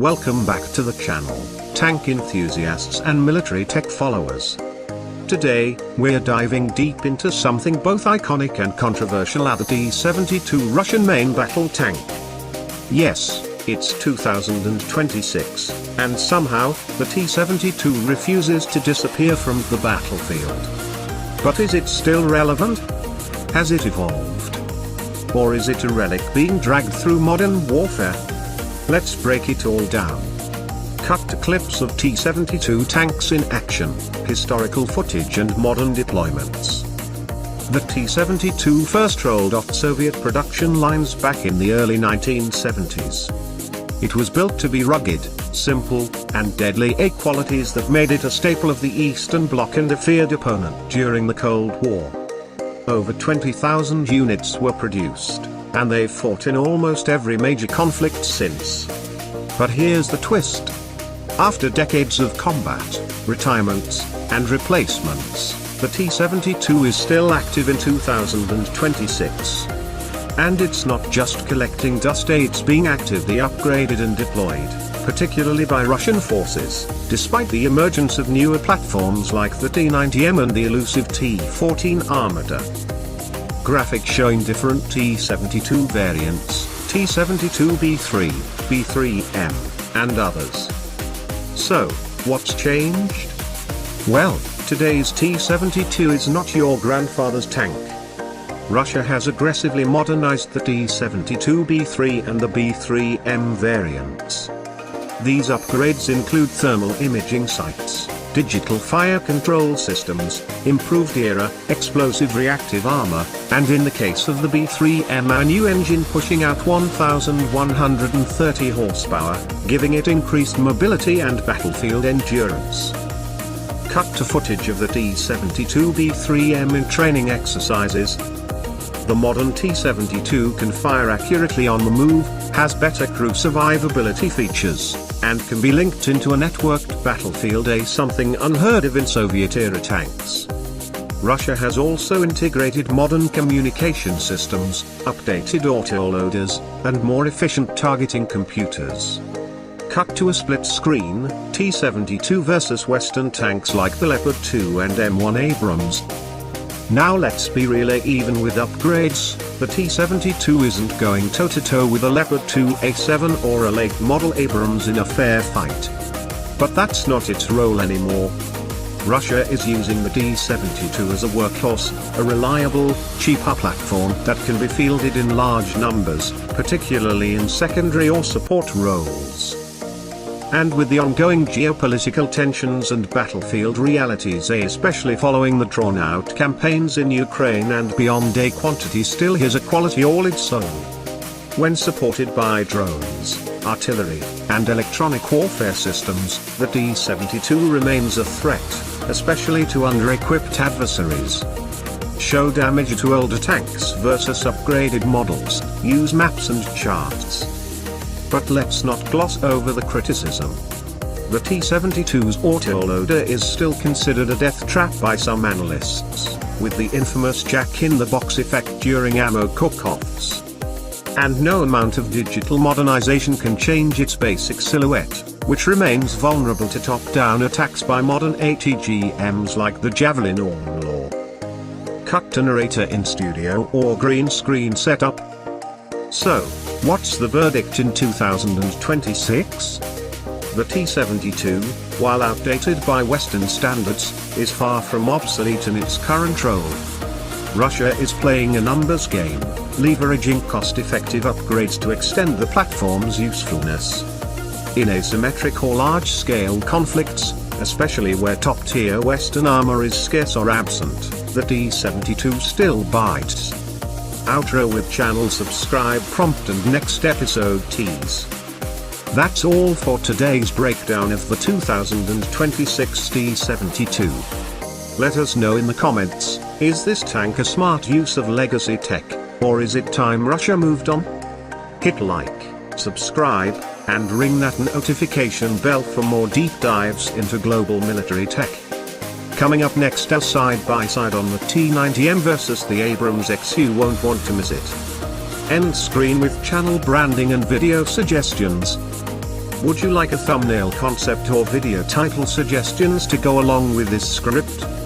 Welcome back to the channel, tank enthusiasts and military tech followers. Today, we're diving deep into something both iconic and controversial, the T-72 Russian main battle tank. Yes, it's 2026, and somehow, the T-72 refuses to disappear from the battlefield. But is it still relevant? Has it evolved? Or is it a relic being dragged through modern warfare? Let's break it all down. Cut to clips of T-72 tanks in action, historical footage and modern deployments. The T-72 first rolled off Soviet production lines back in the early 1970s. It was built to be rugged, simple, and deadly, qualities that made it a staple of the Eastern Bloc and a feared opponent during the Cold War. Over 20,000 units were produced, and they've fought in almost every major conflict since. But here's the twist. After decades of combat, retirements, and replacements, the T-72 is still active in 2026. And it's not just collecting dust, it's being actively upgraded and deployed, particularly by Russian forces, despite the emergence of newer platforms like the T-90M and the elusive T-14 Armada. Graphics showing different T-72 variants, T-72B3, B3M, and others. So, what's changed? Well, today's T-72 is not your grandfather's tank. Russia has aggressively modernized the T-72B3 and the B3M variants. These upgrades include thermal imaging sights, digital fire control systems, improved ERA, explosive reactive armor, and in the case of the B3M, a new engine pushing out 1,130 horsepower, giving it increased mobility and battlefield endurance. Cut to footage of the T-72B3M in training exercises. The modern T-72 can fire accurately on the move, has better crew survivability features, and can be linked into a networked battlefield, something unheard of in Soviet-era tanks. Russia has also integrated modern communication systems, updated autoloaders, and more efficient targeting computers. Cut to a split screen, T-72 versus Western tanks like the Leopard 2 and M1 Abrams. Now let's be real, even with upgrades, the T-72 isn't going toe-to-toe with a Leopard 2A7 or a late model Abrams in a fair fight. But that's not its role anymore. Russia is using the T-72 as a workhorse, a reliable, cheaper platform that can be fielded in large numbers, particularly in secondary or support roles. And with the ongoing geopolitical tensions and battlefield realities, especially following the drawn-out campaigns in Ukraine and beyond, quantity still has a quality all its own. When supported by drones, artillery, and electronic warfare systems, the T-72 remains a threat, especially to under-equipped adversaries. Show damage to older tanks versus upgraded models, use maps and charts. But let's not gloss over the criticism. The T-72's autoloader is still considered a death trap by some analysts, with the infamous jack-in-the-box effect during ammo cook-offs. And no amount of digital modernization can change its basic silhouette, which remains vulnerable to top-down attacks by modern ATGMs like the Javelin or Law. Cut to narrator in studio or green screen setup. So, what's the verdict in 2026? The T-72, while outdated by Western standards, is far from obsolete in its current role. Russia is playing a numbers game, leveraging cost-effective upgrades to extend the platform's usefulness. In asymmetric or large-scale conflicts, especially where top-tier Western armor is scarce or absent, the T-72 still bites. Outro with channel subscribe prompt and next episode tease. That's all for today's breakdown of the 2026 T-72. Let us know in the comments, is this tank a smart use of legacy tech, or is it time Russia moved on? Hit like, subscribe, and ring that notification bell for more deep dives into global military tech. Coming up next, a side-by-side on the T-90M versus the Abrams X, you won't want to miss it. End screen with channel branding and video suggestions. Would you like a thumbnail concept or video title suggestions to go along with this script?